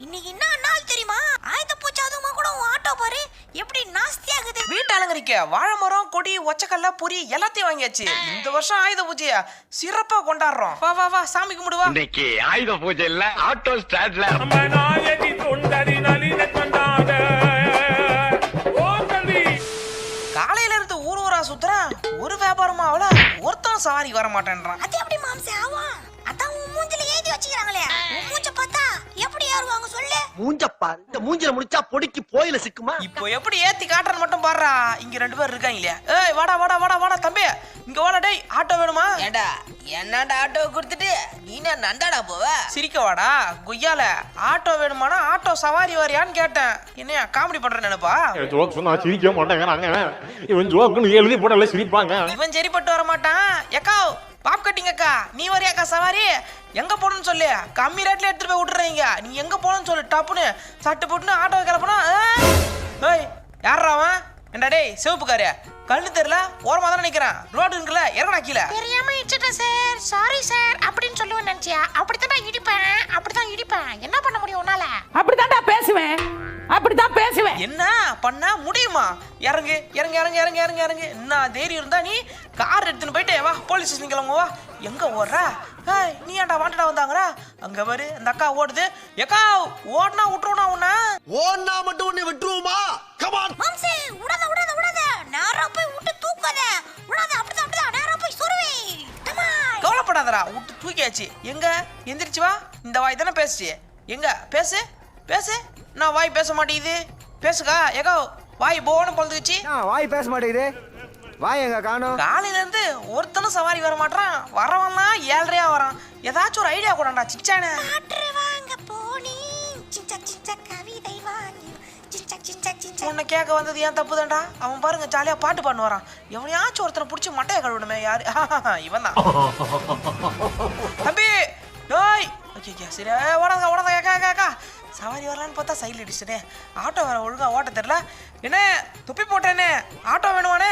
இன்னைக்கு என்ன நாள் தெரியுமா? ஆயுத பூஜை அதுமா கூட ஆட்டோ பாரு எப்படி நாஸ்தி ஆகுது. வீட்டு அலங்கரிக்க வாழை மரம், கொடி, ஒச்சக்கல்ல, பொரி எல்லாத்தையும் வாங்கியாச்சு. இந்த வருஷம் ஆயுத பூஜைய சிறப்பா கொண்டாடுறோம். வா வா வா சாமி கும்பிடுவா. இன்னைக்கு ஆயுத பூஜை இல்ல, ஆட்டோ ஸ்டாண்ட்ல காலையில இருந்து ஊர் ஊரா சுத்துறேன், ஒரு வியாபாரமா அவள ஒருத்தன் சவாரிக்கு வர மாட்டேன்றான். அது எப்படி மாம்சே ஆவா? அதான் உன் மூஞ்சில ஏத்தி வச்சிருக்காங்களே, உன் மூஞ்ச பார்த்தா எப்படி ஏறுவாங்க சொல்லு. மூஞ்ச பாரு, இந்த மூஞ்சில முடிச்சா பொடிக்கு போயில சிக்குமா? இப்போ எப்படி ஏத்தி காட்டுறன்னு மட்டும் பாடுறா. இங்க 2 பேர் இருக்காங்களே. ஏய் வாடா வாடா வாடா வாடா தம்பி, இங்க வாடா. டேய் ஆட்டோ வேணுமா? ஏண்டா என்னடா ஆட்டோ கொடுத்துட்டு நீனா நந்தாடா போவ? சிரிக்க வாடா கொய்யால. ஆட்டோ வேணுமானா ஆட்டோ சவாரி வரியான்னு கேட்டேன். என்னையா காமெடி பண்றேன்னு நினைப்பா? ஜோக் சொன்னா சிரிக்க மாட்டேங்கிறாங்க. இவன் ஜோக்குன்னு எழுதி போட்டாலே சிரிப்பாங்க. இவன் சரிப்பட்டு வர மாட்டான். ஏக்கா பாப் கட்டிங் அக்கா, நீ வரியாக்கா சவாரி? எங்க போகணும்னு சொல்லு, கம்மி ரேட்ல எடுத்துட்டு போய் விட்டுறீங்க. நீ எங்க போகணும்னு சொல்லு, டப்புன்னு சட்டு போட்டுன்னு ஆட்டோ கிளப்பனா. ஏய் யாரா அவன்? என்னடா டேய் சிவப்புக்காரு, கண்ணு தெரியல, ஓரமா தான் நினைக்கிறேன். ரோடு இருக்குல்ல, இறங்கடா கீழே. தெரியாம இடிச்சிட்டேன் சார், சாரி சார் அப்படின்னு சொல்லுவேன் நினைச்சியா? அப்படித்தான் இடிப்பேன், அப்படித்தான் இடிப்பேன். என்ன பண்ண முடியும் உன்னால? அப்படித்தான்டா பேசுவேன், அப்படித்தான் பேசுவேன். என்ன பண்ண முடியுமா? இறங்கு இறங்கு இறங்கு இறங்கு இறங்கு இறங்கு. என்ன தைரியம் இருந்தா நீ கார் எடுத்துன்னு போயிட்டு வா, போலீஸ் ஸ்டேஷன் கிளம்பு வா. எங்க ஓடுற? நீ ஏன்டா வாண்டடா வந்தாங்கடா? அங்க பாரு அந்த அக்கா ஓடுது. ஏக்கா ஓடுனா விட்டுருவா உன்ன. ஓன்னா மட்டும் உன்னை விட்டுருவோமா? கமான் மாம்சே உடாத உடாத உடாத, நேரா போய் விட்டு தூக்காத. உடாத, அப்படிதான் அப்படிதான் நேரா போய் சொருவே. கவலைப்படாதடா, விட்டு தூக்கியாச்சு. எங்க எந்திரிச்சு வா. இந்த வாய் தானே பேசுச்சு. எங்க பேசு பேசு. நான் வாய் பேச மாட்டேங்குது. பேசுக்கா. ஏக்கா வாய் போன்னு பொழுதுச்சு. வாய் பேச மாட்டேங்குது. வாய் எங்க காணோம்? காலையில இருந்து ஒருத்தனும் சவாரி வர மாட்டான். வரவன்லாம் 7:30 வரான். ஏதாச்சும் ஒரு ஐடியா கூடண்டா சிச்சானே. காற்று வாங்க போனி சிச்சக் சிச்சக் கவிதை வாங்கி சிச்சக் சிச்சக் சிச்சக். உன்னை கேட்க வந்தது ஏன் தப்பு தான்டா. அவன் பாருங்க ஜாலியா பாட்டு பாடு வரான். எவனையாச்சும் ஒருத்தனை பிடிச்சி மட்டையை கழுவிடுமே. யாரு? இவன் தான் தம்பி. டேய் ஓகே சரி ஓடாத ஓடாத. கேக்கா சவாரி வரலான்னு பார்த்தா சைடில் அடிச்சுட்டே. ஆட்டோ வர ஒழுங்கா ஓட்ட தெரியல. என்ன துப்பி போட்டேனே, ஆட்டோ வேணுமானே,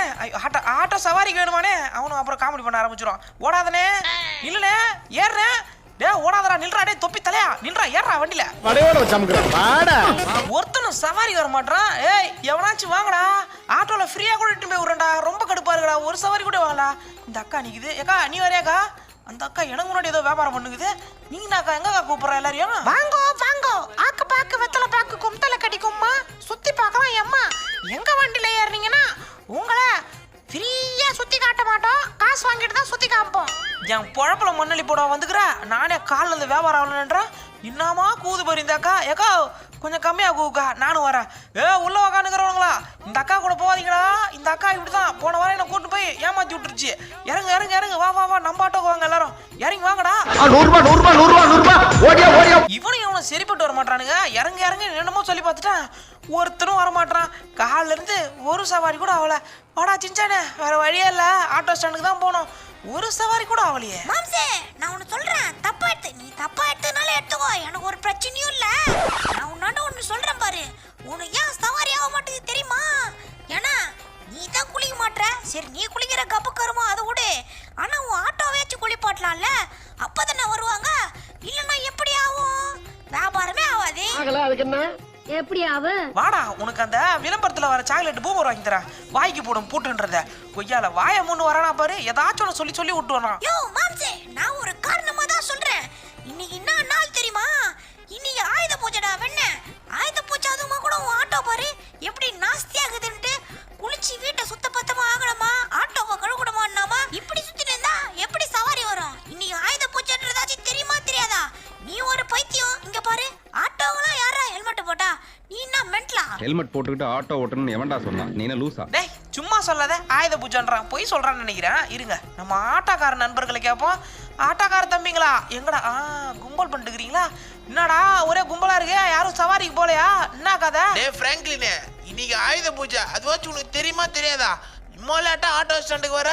ஆட்டோ சவாரிக்கு வேணுமானே. அவனும் அப்புறம் காமெடி பண்ண ஆரம்பிச்சிடும். ஓடாதனே, இல்லனே, ஏறுறேன். டே ஓடாதடா, நில்றா. டே தொப்பி தலையா நில்றா, ஏறா வண்டியில. ஒருத்தனும் சவாரி வர மாட்டான். ஏய் எவனாச்சும் வாங்கடா, ஆட்டோல ஃப்ரீயா கூட இட்டு போய் விடுறா. ரொம்ப கடுப்பா இருக்குடா, ஒரு சவாரி கூட வாங்கடா. இந்த அக்கா நிக்குது. ஏக்கா நீ வரையாக்கா? அந்த அக்கா எனக்கு முன்னாடி ஏதோ வியாபாரம் பண்ணுக்குது. நீங்கக்கா எங்கக்கா கூப்பிடுற எல்லாரையும்? வாங்கோ வாங்கோ, ஆக்கு பாக்கு வெத்தலை பாக்கு கும்தலை கடிக்கும்மா, சுத்தி பார்க்கலாம். அம்மா எங்க வண்டியில ஏறினீங்கன்னா உங்களை ஃப்ரீயா சுத்தி காட்ட மாட்டோம், காசு வாங்கிட்டு தான் சுத்தி காப்போம். என் பொழப்புல மண்ணலி போட வந்துக்கிற. நானே காலில் இருந்து வியாபாரம் ஆகலன்றா. இன்னமா கூது போறி இந்த அக்கா. ஏக்கா கொஞ்சம் கம்மியா கூக்கா, நானும் வரேன். உள்ள உக்காந்துக்கிறவங்களா, இந்த அக்கா கூட போவாதீங்களா. இந்த அக்கா இப்படிதான் போன வாரம் என்ன கூட்டு போய் ஏமாத்தி விட்டுருச்சு. இறங்கு இறங்கு இறங்கு, வா வா வா, நம்ம ஆட்டோக்கு வாங்க எல்லாரும். இறங்கி வாங்கடா. 100 இவனும் இவனும் சரிப்பட்டு வர மாட்டானுங்க. இறங்கு இறங்கு என்னமோ சொல்லி பார்த்துட்டான். ஒருத்தரும் வர மாட்டான். காலில இருந்து ஒரு சவாரி கூட ஆகல. வாடா சிஞ்சானே, வேற வழியே இல்ல, ஆட்டோ ஸ்டாண்டுக்கு தான் போனோம். ஒரு சவாரி கூட ஆகலையே. மாம்சே நான் உன்னை சொல்றேன், தப்பா எடுத்து நீ தப்பா எடுத்தனால எடுத்துக்கோ, எனக்கு ஒரு பிரச்சனையும் இல்ல. நான் உன்னாண்ட ஒன்று சொல்றேன் பாரு, உனக்கு ஏன் சவாரி ஆக மாட்டேங்குது தெரியுமா? ஏன்னா நீ தான் குளிக்க மாட்ற. சரி நீ குளிக்கிற கப்பு கருமோ அதை விடு. ஆனா உன் ஆட்டோவையாச்சும் குளிப்பாட்டலாம்ல, அப்பதானே வருவாங்க. இல்லைன்னா எப்படி ஆகும்? வியாபாரமே ஆகாது. அதுக்கு என்ன? எப்படி ஆவு? வாடா, உனக்கு அந்த விளம்பரத்துல வர சாக்லேட் பூமர் வாங்கி தரேன். வாய்க்கு போடும் பூட்டுன்றத. கொய்யால வாயை மூணு வரானா பாரு, ஏதாச்சும் ஒன்று சொல்லி சொல்லி விட்டுவான். யோ மாம்சே, நான் ஒரு காரணமா தான் சொல்றேன். இன்னைக்கு என்ன நாள் தெரியுமா? இன்னைக்கு ஆயுத பூஜைடா. வெண்ண ஆயுத பூஜை அதுமா கூட உன் ஆட்டோ பாரு எப்படி நாஸ்தி ஆகுதுன்ட்டு. குளிச்சு வீட்டை சுத்த பத்தமா ஆகணுமா, ஆட்டோவை கழுவிடமான்னாமா, இப்படி சுத்திட்டு இருந்தா எப்படி சவாரி வரும்? இன்னைக்கு ஆயுத பூஜைன்றதாச்சும் தெரியுமா தெரியாதா? நீ ஒரு பைத்தியம். இங்க பாரு, ஆட்டோவெல்லாம் யாரா ஹெல்மெட் போட்டா? நீ என்ன மென்ட்லா? ஹெல்மெட் போட்டுக்கிட்டு ஆட்டோ ஓட்டணும்னு எவன்டா சொன்னான்? நீ என்ன லூசா? டேய் சும்மா சொல்லாத, ஆயுத பூஜைன்றான். பொய் சொல்றான்னு நினைக்கிறேன். இருங்க நம்ம ஆட்டோக்கார நண்பர்களை கேட்போம். ஆட்டோக்கார தம்பிங்களா எங்கடா? கும்பல் பண்ணிட்டுக்கிறீங்களா? என்னடா ஒரே கும்பலா இருக்கு, யாரும் சவாரிக்கு போலையா? என்ன கதை? டேய் பிராங்க்லின், இன்னைக்கு ஆயுத பூஜை, அதுவாச்சும் உனக்கு தெரியுமா தெரியாதா? இம்மாலாட்டா ஆட்டோ ஸ்டாண்டுக்கு வர.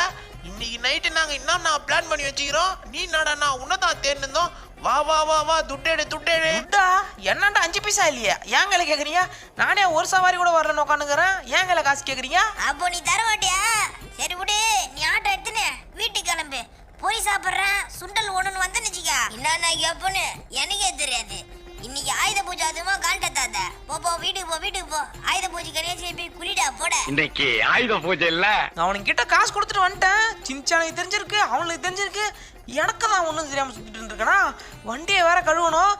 இன்னைக்கு நைட்டு நாங்க இன்னும் பிளான் பண்ணி வச்சுக்கிறோம். நீ என்னடா உன்னதான் தேர்ந்தோம். வா வா வா வா, துட்டேடு துட்டேடு. துட்டா என்னண்டா 5 பைசா இல்லையா? ஏன் கையில கேக்குறீங்க? நானே ஒரு சவாரி கூட வரலன்னு உட்காந்துக்கிறேன். ஏன் கையில காசு கேக்குறீங்க? அப்போ நீ தர மாட்டியா? சரி விடு, நீ ஆட்டோ எடுத்துன்னு வீட்டுக்கு கிளம்பு. போய் சாப்பிட்றேன் சுண்டல் ஒண்ணுன்னு வந்து நிச்சிக்கா. என்னன்னா எப்பன்னு எனக்கே தெரியாது. இன்னைக்கு ஆயுத பூஜை அதுமா கால்டத்தாத. போ வீட்டுக்கு போ. ஆயுத பூஜை கணேசி போய் குளிடா போட. இன்னைக்கு ஆயுத பூஜை இல்ல. அவனுக்கு கிட்ட காசு கொடுத்துட்டு வந்துட்டேன். சின்சானுக்கு தெரிஞ்சிருக்கு, அவனுக்கு தெரிஞ்சிருக்கு, எனக்கு தான் ஒன்றும் தெரியாம சுத்திட்டு இருக்கேனா. வண்டியை வேற கழுவணும்.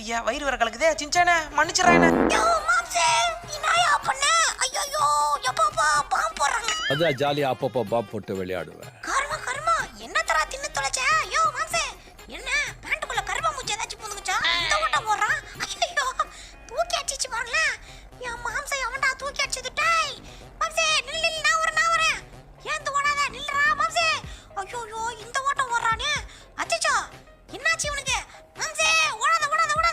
ஐயா வயிறு வேற கலக்குதே. சின்சானே மன்னிச்சிடறேன். யோ மாம்சே இன்னாயா பண்ண. ஐயோ எப்பப்பா பாம் போறாங்க. அதான் ஜாலியா அப்பப்போ பாப் போட்டு விளையாடுவேன். கர்மா என்ன தரா தின்னு தொலைச்ச. யோ மாம்சே என்ன பேண்ட்டுக்குள்ள கருப்பா மூஞ்சி ஏதாச்சும் புந்துக்குச்சா? இந்த ஓட்ட போறான். ஐயோ தூக்கி அடிச்சு பாருல. யா மாம்சே அவன்டா தூக்கி அடிச்சது. டேய் மாம்சே நில்லு நான் வரேன். ஏன் இந்த ஓடாத நில்லுடா மாம்சே. ஐயோ இந்த ஓட்டம் ஓடுறானே. அச்சச்சோ என்னாச்சு இவனுக்கு? மாம்சே ஓடாத வந்துட்ட.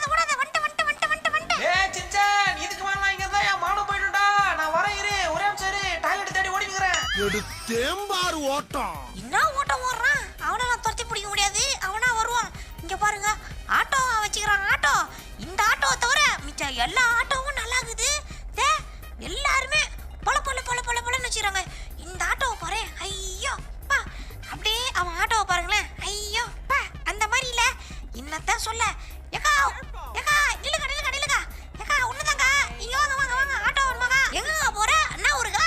ஏய் சின்சான் இதுக்கு மேல நான் இங்க தான் மானம் போயிடும்டா. நான் வரேன் இரு. ஒரே நிமிஷம் இரு. டாய்லெட் தேடி ஓடிக்கிறேன். எடுத்தேம்பாரு ஓட்டம். என்ன ஓட்டம் ஓடுறான்? அவனை நான் துரத்தி பிடிக்க முடியாது. அவனா வருவான். இங்க பாருங்க ஆட்டோ வச்சுக்கிறான். ஆட்டோ இந்த ஆட்டோவை தவிர மிச்ச எல்லா ஆட்டோவும் நல்லா இருக்குது. எல்லாருமே பொலன்னு வச்சுக்கிறாங்க. இந்த ஆட்டோவை பாரு. ஐயோ பா அப்படியே அவன் ஆட்டோவை பாருங்களேன். ஐயோ பா அந்த மாதிரி இல்ல. என்னத்தான் சொல்ல. ஏக்கா நில்லுக்கா ஏக்கா ஒண்ணுதாங்க. இங்க வாங்க ஆட்டோ வருமாங்க. எங்க போற? அண்ணா ஊருக்கா?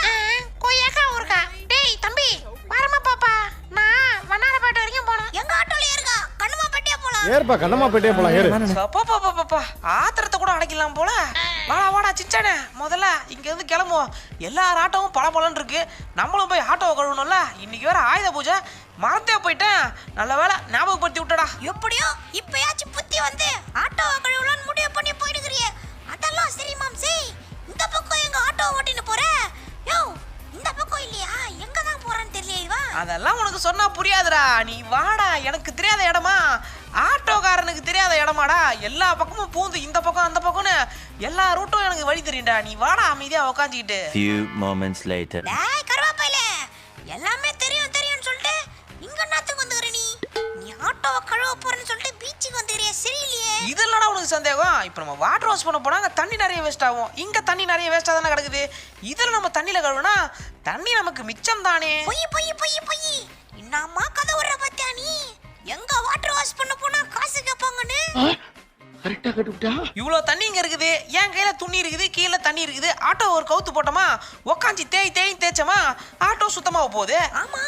கோயக்கா ஊருக்கா? டேய் தம்பி வரமா பாப்பா. நான் வண்ணாரப்பேட்டை வரைக்கும் போறோம். எங்க ஆட்டோல ஏறுங்க. கண்ணமாப்பேட்டையே போலாம். ஏறுப்பா கண்ணமாப்பேட்டையே போலாம் ஏறு. பாப்பா ஆத்திரத்தை கூட அடைக்கலாம் போல. வாடா சின்சானே முதல்ல இங்க இருந்து கிளம்புவோம். எல்லா ஆட்டோவும் பலன்னு இருக்கு. நம்மளும் போய் ஆட்டோவை கழுவணும்ல. இன்னைக்கு வேற ஆயுத பூஜை. மறந்தே போயிட்டேன். நல்ல வேலை ஞாபகப்படுத்தி விட்டடா. எப்படியோ இப்பயாச்சும் புத்தி வந்து ஆட்டோவை கழுவலான்னு முடிவு பண்ணி போயிடுக்கிறியே. அதெல்லாம் சரி மாம்சே. இந்த பக்கம் எங்க ஆட்டோ ஓட்டின்னு போற? யோ இந்த பக்கம் இல்லையா? எங்க தான் போறான்னு தெரியல இவன். அதெல்லாம் உனக்கு சொன்னா புரியாதுடா. நீ வாடா. எனக்கு தெரியாத இடமா? ஆட்டோக்காரனுக்கு தெரியாத இடமாடா? எல்லா பக்கமும் பூந்து இந்த பக்கம் அந்த பக்கம்னு எல்லா ரூட்டும் எனக்கு வழி தெரியும்டா. நீ வாடா அமைதியா உட்காந்துக்கிட்டு. டேய் கருவாப்பையில எல்லாமே தெரியும்னு சொல்லிட்டு இங்க என்னத்துக்கு வந்துக்கிற நீ ஆட்டோவை கழுவ போறேன்னு சொல்லிட்டு பீச்சுக்கு வந்துக்கிறிய. சரியில்லையே. இதெல்லாம் உனக்கு சந்தேகம்? இப்போ நம்ம வாட்டர் வாஷ் பண்ண போனா அங்க தண்ணி நிறைய வேஸ்ட் ஆகும். இங்க தண்ணி நிறைய வேஸ்டா தானே கிடக்குது. இதுல நம்ம தண்ணியில கழுவுனா தண்ணி நமக்கு மிச்சம் தானே. பொய் என்னம்மா கதை விடுற பத்தியா நீ? எங்க வாட்டர் வாஷ் பண்ண போனா காசு கேட்பாங்கன்னு இவ்வளோ தண்ணி இங்க இருக்குது. என் கையில துணி இருக்குது, கீழே தண்ணி இருக்குது. ஆட்டோ ஒரு கவுத்து போட்டோமா, உக்காஞ்சி தேய்ச்சோமா ஆட்டோ சுத்தமாக போகுது. ஆமா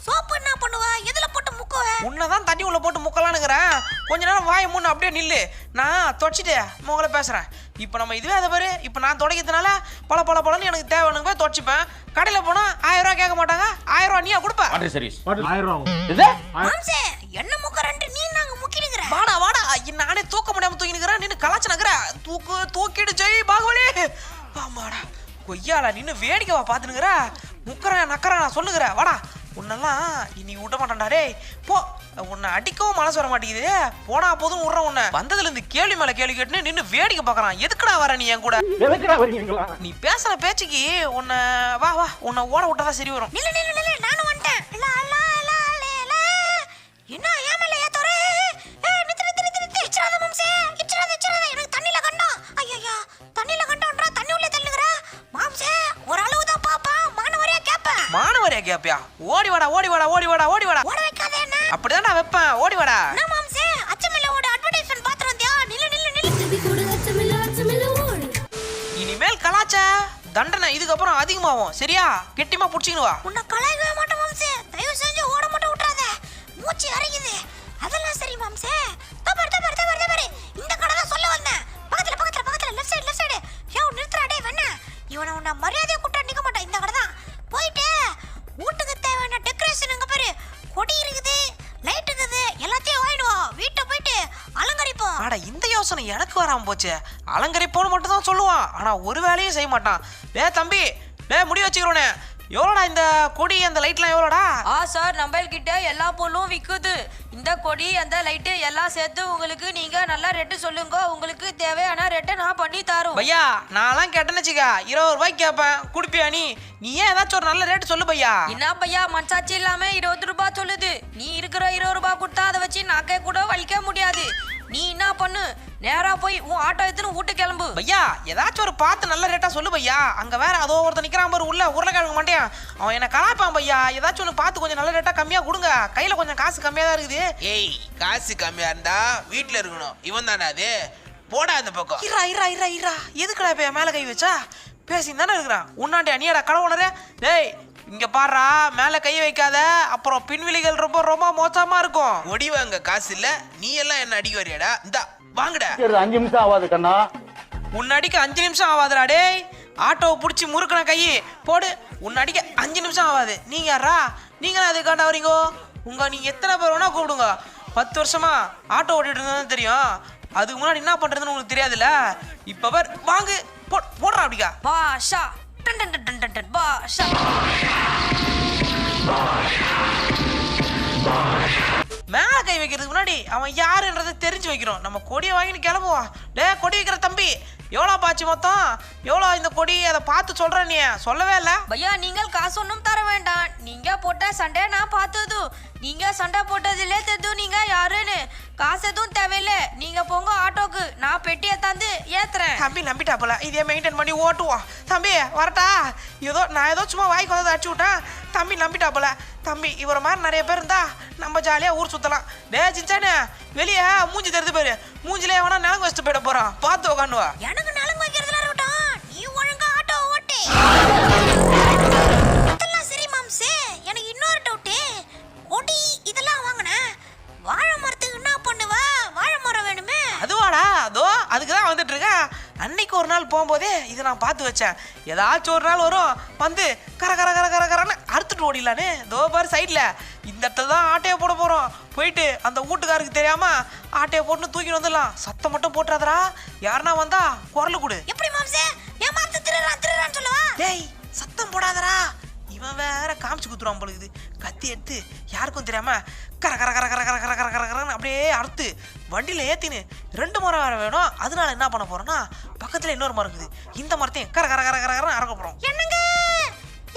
சோப்பு என்ன பண்ணுவ? எதுல போட்டு முக்குவ? உன்னதான் தண்ணி உள்ள போட்டு முக்கலான்னுங்கிறேன். கொஞ்ச நேரம் வாயை மூணு அப்படியே நில்லு. நான் தொடச்சிட்டு உங்களை பேசுறேன். இப்போ நம்ம இதுவே அதை பாரு. இப்போ நான் தொடக்கிறதுனால பழன்னு எனக்கு தேவைன்னு போய் தொடச்சிப்பேன். கடையில் போனா 1000 ரூபா கேட்க மாட்டாங்க. 1000 ரூபா நீயா கொடுப்ப? மாம்சே என்ன முக்கறன்ட்டு நீ நாங்க முக்கிடுங்கற. வாடா நானே தூக்க முடியாம தூக்கினுக்கிறேன். நின்று கலாச்சு நகர தூக்கிடு ஜெய் பாகுபலி. ஆமாடா கொய்யால நின்று வேடிக்கைவா பார்த்துனுங்கிற. முக்கறேன் நக்கறேன் நான் சொல்லுகிறேன். வாடா உன்னெல்லாம் இனி விட மாட்டான்டா. டேய் போ. உன்னை அடிக்கவும் மனசு வர மாட்டேங்குது. போனா போதும் விட்ற. உன்னை வந்ததுல இருந்து கேள்வி மேல கேள்வி கேட்டுன்னு நின்று வேடிக்கை பார்க்கறான். எதுக்குடா வர நீ என் கூட? நீ பேசுற பேச்சுக்கு உன்னை வா உன்னை ஓட விட்டாதான் சரி வரும். நில்லு நானும் வந்துட்டேன். என்ன ஏமல ஏத்தோரே? நித்து இச்சராத மாம்சே. இச்சராத எனக்கு தண்ணில கண்டோம். ஐயோ தண்ணில கண்டோன்றா தண்ணி உள்ள தள்ளுங்கற. மாம்சே ஒரு அளவு தான் பாப்பா. மானவரியா கேப்பியா? ஓடி வாடா. ஓட வைக்காதே என்ன? அப்படிதான் நான் வைப்பேன். ஓடி வாடா. என்ன மாம்சே அச்சமில்லோட அட்வர்டைஸ்மென்ட் பாத்து வந்தியா? நில்லு இனிமேல் கலாச்ச தண்டனை இதுக்கப்புறம் அதிகமாகும். சரியா? கெட்டிமா புடிச்சின்னு வா. உன்னை கலாய்க்கவே மாட்டேன் மாம்சே. தயவு செஞ்சு ஓட மட்டும் விட்டுறாத. மூச்சு அரைக்குது. அதெல்லாம் சரி மாம்சே. தபாரு இந்த கடை தான் சொல்ல வந்தேன். பக்கத்துல லெஃப்ட் சைடு. யோ நிறுத்துடா டேய் வெண்ணா. இவனை உன்னை மரியாதையா கூட்ட நிக்க மாட்டான். இந்த கடை தான். போயிட்டு வீட்டுக்கு தேவையான டெக்கரேஷன் அங்க பாரு. கொடி இருக்குது, லைட் இருக்குது, எல்லாத்தையும் வாங்கிடுவோம். வீட்டை போயிட்டு அலங்கரிப்போம். ஆடா இந்த யோசனை எனக்கு வராம போச்சு. அலங்கரிப்போன்னு மட்டும் தான் சொல்லுவான். ஆனா ஒரு வேலையும் செய்ய மாட்டான். தம்பி முடி வச்சுக்கிறோனே. எவ்வளோடா இந்த கொடி அந்த லைட்லாம் எவ்வளோடா? சார் நம்மள்கிட்ட எல்லா பொருளும் விற்குது. இந்த கொடி அந்த லைட்டு எல்லாம் சேர்த்து உங்களுக்கு நீங்க நல்லா ரேட்டு சொல்லுங்க. உங்களுக்கு தேவையான ரேட்டை நான் பண்ணி தரோம். பையா நான்லாம் கேட்டேன்னு வச்சுக்க 20 ரூபாய்க்கு கேட்பேன். குடிப்பியா நீ? நீ ஏன் ஏதாச்சும் ஒரு நல்ல ரேட்டு சொல்லு பையா. என்ன பையா மனசாட்சி இல்லாம 20 ரூபாய் சொல்லுது. நீ இருக்கிற 20 ரூபாய் கொடுத்தா அதை வச்சு நாக்கே கூட வலிக்க முடியாது. நீ என்ன பண்ணு, நேரா போய் உன் ஆட்டோ எடுத்துன்னு வீட்டு கிளம்பு. பையா ஏதாச்சும் ஒரு பார்த்து நல்ல ரேட்டா சொல்லு பையா. அங்க வேற அதோ ஒருத்தர் நிக்கிறான் பாரு உள்ள உருளைக்கிழங்கு மாட்டேன். அவன் என்ன கலாப்பான் பையா. ஏதாச்சும் ஒன்று பார்த்து கொஞ்சம் நல்ல ரேட்டா கம்மியா கொடுங்க. கையில கொஞ்சம் காசு கம்மியா தான் இருக்குது. ஏய் காசு கம்மியா இருந்தா வீட்டுல இருக்கணும். இவன் தானே அது? போடா அந்த பக்கம். இரா எதுக்குடா இப்ப என் மேல கை வச்சா? பேசின்னு தானே இருக்கிறான். உன்னாண்டி அணியாடா கடவுளரே. டேய் இங்க பாடுறா, மேல கை வைக்காத, அப்புறம் பின்விலிகள் ரொம்ப ரொம்ப மோசமா இருக்கும். ஒடி வாங்க காசு இல்ல, நீ எல்லாம் என்ன அடிக்க வரியாடா? இந்தா வாங்கடா. 5 நிமிஷம் ஆகாது கண்ணா. உன்னை அடிக்க 5 நிமிஷம் ஆகாதுடா. டேய் ஆட்டோவை பிடிச்சி முறுக்கின கை போடு. உன்னை அடிக்க 5 நிமிஷம் ஆகாது. நீங்க யாரா? நீங்க அதுக்காண்டா வரீங்கோ? நீங்க எத்தனை பேர் வேணா கூப்பிடுங்க. 10 வருஷமா ஆட்டோ ஓட்டிட்டு இருந்தது தெரியும். அதுக்கு முன்னாடி என்ன பண்றதுன்னு உங்களுக்கு தெரியாதுல்ல. இப்ப பார் வாங்கு போடுறா அப்படிக்கா. பாஷா டன் டன் டன் டன் டன் பாஷா. மேல கை வைக்கிறதுக்கு முன்னாடி அவன் யாருன்றதை தெரிஞ்சு வைக்கிறோம். நம்ம கொடியை வாங்கிட்டு கிளம்புவோம். டே கொடி வைக்கிற தம்பி, எவ்வளோ பாச்சு மொத்தம்? எவ்வளோ இந்த கொடி? அதை பார்த்து சொல்ற நீ சொல்லவே இல்லை. பையா நீங்கள் காசு ஒன்றும் தர வேண்டாம். நீங்க போட்ட சண்டை நான் பார்த்தது. நீங்க சண்டை போட்டதுலே தெரியும் நீங்க யாருன்னு. காசு எதுவும் தேவையில்லை. நீங்க போங்க ஆட்டோக்கு, நான் பெட்டியை தந்து ஏத்துறேன். தம்பி நம்பிட்டாப்பல, இதே மெயின்டைன் பண்ணி ஓட்டுவோம். தம்பி வரட்டா? நான் ஏதோ சும்மா வாய்க்கு வந்து அடிச்சு விட்டேன். தம்பி நம்பிட்டாப்பல. தம்பி இவரை மாதிரி நிறைய பேர் இருந்தா நம்ம ஜாலியா ஊர் சுத்தலாம். டே சின்சானு வெளியே மூஞ்சி தெரிஞ்சு போயிரு. மூஞ்சிலே வேணா நிலங்கு வச்சுட்டு போயிட போறான். பார்த்து உக்காண்டுவா. எனக்கு நலங்கு வைக்கிறதுல இருக்கட்டும், நீ ஒழுங்கா ஆட்டோ ஓட்டு. அதெல்லாம் சரி மாம்சே, எனக்கு இன்னொரு டவுட்டு. கொடி இதெல்லாம் வாங்கினேன், வாழை மரத்துக்கு என்ன பண்ணுவ? வாழை மரம் வேணுமே. அதுவாடா, அதோ அதுக்குதான் வந்துட்டு இருக்கேன். அன்னைக்கு ஒரு நாள் போகும்போதே இதை நான் பார்த்து வச்சேன். ஏதாச்சும் ஒரு நாள் வரும் வந்து கர கர கர கர கரன்னு அறுத்துட்டு ஓடிடலான்னு. தோ பாரு சைட்ல இந்த இடத்துல தான் ஆட்டையை போட போறோம். போயிட்டு அந்த வீட்டுக்காருக்கு தெரியாம ஆட்டையை போட்டு தூக்கிட்டு வந்துடலாம். சத்தம் மட்டும் போட்டுறாதரா. யாருன்னா வந்தா குரல் கொடு. எப்படி மாம்சே? ஏன் மரத்து திருறான்னு சொல்லுவா? டேய் சத்தம் போடாதரா. இவன் வேற காமிச்சு குத்துறான் பொழுது. கத்தி எடுத்து யாருக்கும் தெரியாம கர கர கர கர கர கர கர கர கரன்னு அப்படியே அறுத்து வண்டியில ஏத்தின்னு 2 மரம் வேற வேணும். அதனால என்ன பண்ண போறோம்னா, பக்கத்துல இன்னொரு மரம் இருக்குது. இந்த மரத்தையும் கர கர கர கர கரன்னு அறக்க போறோம். என்னங்க,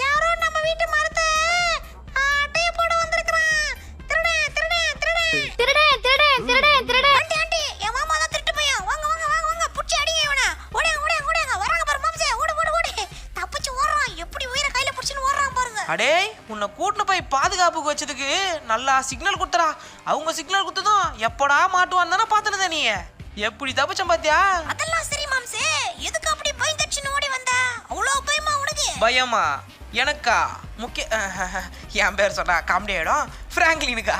யாரோ நம்ம வீட்டு மரத்தை ஆட்டைய போட வந்திருக்கான். திருடே. ஆண்டி என் மாமா தான் திருட்டு பையன். வாங்க புடிச்சு அடிங்க இவனை. ஓடுங்க வராங்க பாரு மாம்சே. ஓடு தப்பிச்சு ஓடுறான். எப்படி உயிரை கையில புடிச்சுன்னு ஓடுறான் பாருங்க. அடே உன்னை கூட்டின்னு போய் பாதுகாப்புக்கு வச்சதுக்கு நல்லா சிக்னல் கொடுத்துறா. அவங்க சிக்னல் கொடுத்ததும் எப்படா மாட்டுவான்னு தானே பார்த்துனத நீ. எப்படி தப்பிச்சம் பாத்தியா? அதெல்லாம் சரி மாம்சே, எதுக்கு அப்படி பயந்துச்சுன்னு ஓடி வந்த? அவ்வளோ பயமா உனக்கு? பயமா எனக்கா? என் பேர் சொன்னா காமெடி ஆயிடும். பிராங்க்லினுக்கா?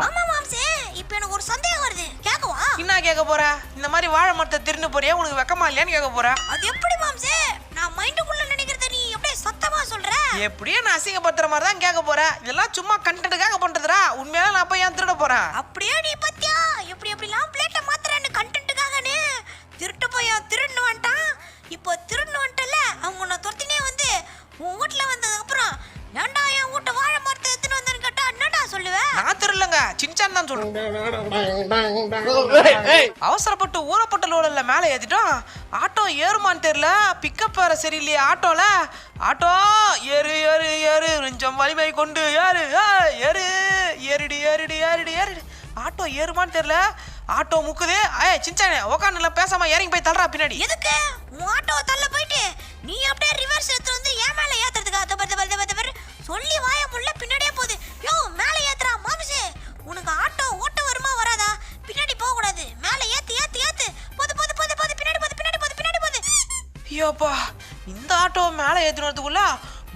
ஆமா மாம்சே, இப்போ எனக்கு ஒரு சந்தேகம் வருது. கேட்கவா? என்ன கேட்க போற? இந்த மாதிரி வாழை மரத்தை திருண்டு போறியா? உனக்கு வெக்கமா இல்லையான்னு கேட்க போற? அது எப்படி மாம்சே? நான் மைண்டுக்குள்ள நினைக்கிறத நீ அப்படியே சத்தமா சொல்ற. எப்படியே நான் அசிங்கப்படுத்துற மாதிரி தான் கேட்க போறேன். இதெல்லாம் சும்மா கண்டென்ட்டுக்காக பண்றதுடா. உண்மையால நான் போய் ஏன் திருட போறேன்? அப்படியே நீ பத்தியா எப்படிலாம் பிளேட்டை மாத்துறேன்னு கண்டென்ட்டுக்காகனே திருட்டு போய் திருடுன்னு வந்துட்டான். இப்போ திருடுன்னு வந்துட்டல, அவங்க உன்னை துரத்தினே வந்து உன் வீட்டுல வந்ததுக்கு அப்புறம் ஏன்டா என் வீட்டு வாழை மரத்தை எடுத்துன்னு வந்தேன்னு கேட்டா என்னடா சொல்லுவேன்? நான் திருடலங்க, சின்சான் தான் சொல்றேன். அவசரப்பட்டு ஊறப்பட்ட லோடல்ல மேலே ஏத்திட்டோம். ஆட்டோ ஏறுமான்னு தெரியல. பிக்கப் வேற சரியில்லையே ஆட்டோல. ஆட்டோ ஏறு ஏறு ஏறு கொஞ்சம் வலிமை கொண்டு ஏறு ஏறிடு. ஆட்டோ ஏறுமான்னு தெரியல. ஆட்டோ முக்குது. சின்சானே உக்காந்து பேசாம இறங்கி போய் தள்ளுறா பின்னாடி. எதுக்கு? உன் ஆட்டோவை தள்ள போயிட்டு நீ அப்படியே ரிவர்ஸ் எடுத்து வந்து ஏன் மேல ஏத்துறதுக்கா? சொல்லி வாய முள்ள பின்னாடியே போகுது. யோ மேல ஏத்துறா மாம்சே. உனக்கு ஆட்டோ ஓட்ட வருமா வராதா? பின்னாடி போக கூடாது. மேல ஏத்து போது பின்னாடி போது. ஐயோப்பா, இந்த ஆட்டோ மேலே ஏற்றினதுக்குள்ள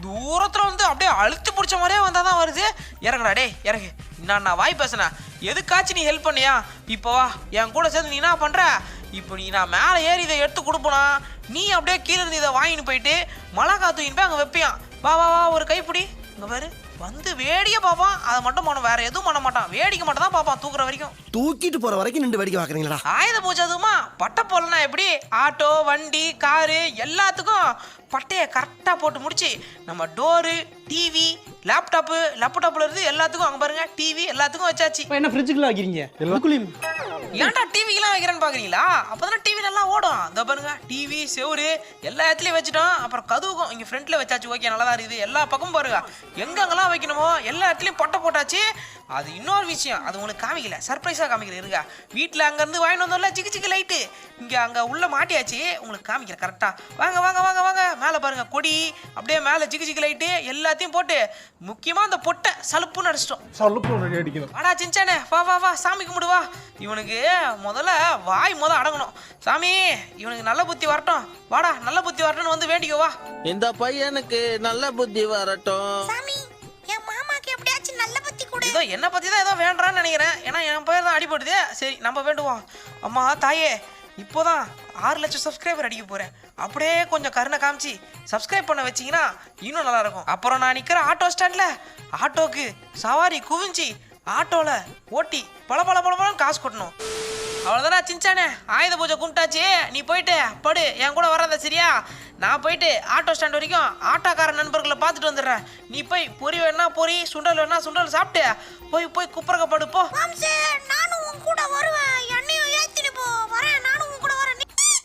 தூரத்தில் வந்து அப்படியே அழுத்தி பிடிச்ச மாதிரியே வந்தால் தான் வருது. இறங்குடா டே இறங்கு. நான் வாய் பேசுனேன், எதுக்காச்சும் நீ ஹெல்ப் பண்ணியா? இப்போ வா என் கூட சேர்ந்து நீ என்ன பண்ணுற? இப்போ நான் மேலே ஏறி இதை எடுத்து கொடுப்பனா, நீ அப்படியே கீழே இருந்து இதை வாங்கின்னு போயிட்டு மழை காத்துக்கின்னு போய் அங்கே வைப்பியான். வா ஒரு கைப்பிடி. இங்கே பாரு வந்து வேடிக்கை பார்ப்பான். அதை மட்டும் பண்ண, வேற எதுவும் பண்ண மாட்டான். வேடிக்கை மட்டும் தான் பார்ப்பான் தூக்குற வரைக்கும். தூக்கிட்டு போற வரைக்கும் நின்று வேடிக்கை பார்க்குறீங்களா? ஆயுத பூஜை அதுமா பட்டை போடலன்னா எப்படி? ஆட்டோ வண்டி காரு எல்லாத்துக்கும் பட்டையை கரெக்டாக போட்டு முடிச்சு நம்ம டோரு டிவி லேப்டாப்ல இருந்து எல்லாத்துக்கும் அங்கே பாருங்க டிவி எல்லாத்துக்கும் வச்சாச்சு. என்ன ஃப்ரிட்ஜுக்குள்ள வைக்கிறீங்க? ஏன்டா டிவிக்கெல்லாம் வைக்கிறேன்னு பார்க்குறீங்களா? அப்போதானே டிவி நல்லா ஓடும். இந்த பாருங்க டிவி செவுரு எல்லா இடத்துலையும் வச்சுட்டோம். அப்புறம் கதுவுக்கும் இங்கே ஃப்ரண்ட்டில் வச்சாச்சு. ஓகே நல்லா தான் இருக்குது. எல்லா பக்கமும் பாருங்க எங்கெங்கெல்லாம் வைக்கணுமோ எல்லா இடத்துலையும் பட்டை போட்டாச்சு. அது இன்னொரு விஷயம், அது உங்களுக்கு காமிக்கல, சர்ப்ரைஸாக காமிக்கல இருக்கா. வீட்டில் அங்கேருந்து வாங்கிட்டு வந்தோம்ல சிக்கு லைட்டு, இங்கே அங்கே உள்ளே மாட்டியாச்சு, உங்களுக்கு காமிக்கிறேன் கரெக்டாக. வாங்க வாங்க வாங்க வாங்க, மேலே பாருங்கள் கொடி, அப்படியே மேலே சிக்கு லைட்டு எல்லாத்தையும் போட்டு முக்கியமாக அந்த பொட்டை சலுப்புன்னு அடிச்சிட்டோம். சலுப்பு அடிக்கணும். வாடா சின்சானே, வா வா வா, சாமி கும்பிடு வா. இவனுக்கு முதல்ல வாய் அடங்கணும். சாமி இவனுக்கு நல்ல புத்தி வரட்டும், வாடா நல்ல புத்தி வரட்டும்னு வந்து வேண்டிக்கோ வா. இந்த பையனுக்கு நல்ல புத்தி வரட்டும். சாமி என் மாமாக்கு எப்படியாச்சும் நல்ல புத்தி கொடு. ஏதோ என்னை பற்றி தான் ஏதோ வேண்டான்னு நினைக்கிறேன், ஏன்னா என் பேர் தான் அடிபடுது. சரி நம்ம வேண்டுவோம். அம்மா தாயே, இப்போதான் 6 லட்சம் சப்ஸ்கிரைபர் அடிக்க போகிறேன், அப்படியே கொஞ்சம் கருணை காமிச்சு சப்ஸ்கிரைப் பண்ண வச்சிங்கன்னா இன்னும் நல்லா இருக்கும். அப்புறம் நான் நிற்கிற ஆட்டோ ஸ்டாண்டில் ஆட்டோக்கு சவாரி குவிஞ்சி ஆட்டோவில் ஓட்டி பல காசு கொட்டணும். அவ்வளோதானா சின்சானே, ஆயுத பூஜை கும்பிட்டாச்சு. நீ போயிட்டு படு, என் கூட வராத சரியா? நான் போயிட்டு ஆட்டோ ஸ்டாண்ட் வரைக்கும் ஆட்டோக்கார நண்பர்களை பார்த்துட்டு வந்துடுறேன். நீ போய் பொரி வேணா பொரி, சுண்டல் வேணா சுண்டல் சாப்பிட்டு போய் குப்புறக்க படு போ. மாம்சே நானும் உன் கூட வருவேன், என்னையும் ஏத்திட்டு போ. வரேன், நானும் உன் கூட வரேன்.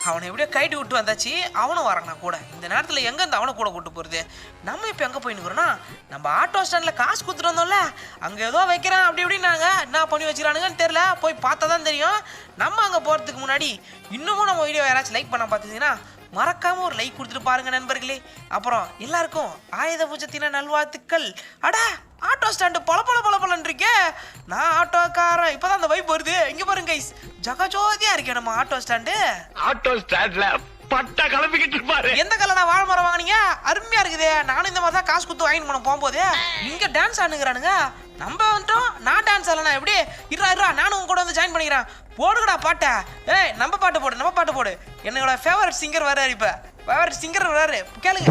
அவனை எப்படியோ கைட்டு விட்டு வந்தாச்சு, அவனும் வரானா கூட. இந்த நேரத்தில் எங்கே இருந்து அவனை கூட கூட்டு போகிறது? நம்ம இப்போ எங்கே போயின்னுக்குறோன்னா, நம்ம ஆட்டோ ஸ்டாண்டில் காசு கொடுத்துட்டு வந்தோம்ல, அங்கே ஏதோ வைக்கிறான் அப்படி இப்படின்னாங்க. என்ன பண்ணி வச்சுக்கிறானுங்கன்னு தெரில, போய் பார்த்தா தான் தெரியும். நம்ம அங்கே போகிறதுக்கு முன்னாடி இன்னமும் நம்ம வீடியோ யாராச்சும் லைக் பண்ண பார்த்துச்சிங்கன்னா மறக்காம ஒரு லைக் கொடுத்துட்டு பாருங்க நண்பர்களே. அப்புறம் எல்லாருக்கும் ஆயுத பூஜை தின நல்வாழ்த்துக்கள். அடா ஆட்டோ ஸ்டாண்டு பல இருக்கே, நான் ஆட்டோக்காரன். இப்போதான் அந்த வைப் வருது. இங்கே பாருங்க கைஸ், ஜகஜோதியா இருக்கே நம்ம ஆட்டோ ஸ்டாண்டு. ஆட்டோ ஸ்டாண்ட்ல பட்டா கிளம்பிக்கிட்டு இருப்பாரு. எந்த கலரா வாழை மரம் வாங்கினீங்க? அருமையா இருக்குது. நானும் இந்த மாதிரி தான் காசு கொடுத்து வாங்கிட்டு போன போகும்போது இங்க டான்ஸ் ஆடுங்கிறானுங்க. நம்ம வந்துட்டோம், நான் டான்ஸ் ஆடலாம் எப்படி? இருடா நானும் உங்க கூட வந்து ஜாயின் பண்ணிக்கிறேன். போடுங்கடா பாட்டை. ஏய் நம்ம பாட்டு போடு. என்னோட ஃபேவரட் சிங்கர் வர்றாரு, இப்ப ஃபேவரட் சிங்கர் வர்றாரு, கேளுங்க.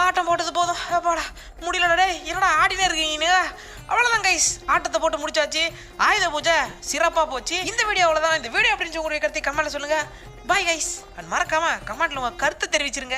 ஆட்டம் போட்டது போதும், முடியல டே, என்னடா ஆடினே இருக்கீங்க? அவ்வளோதான் கைஸ், ஆட்டத்தை போட்டு முடிச்சாச்சு. ஆயுத பூஜை சிறப்பாக போச்சு. இந்த வீடியோ அவ்வளோதான். இந்த வீடியோ அப்படின்னு உங்களுடைய கருத்தை கமெண்ட்ல சொல்லுங்க. பாய் கைஸ், மறக்காம கமெண்ட்ல உங்க கருத்தை தெரிவிச்சிருங்க.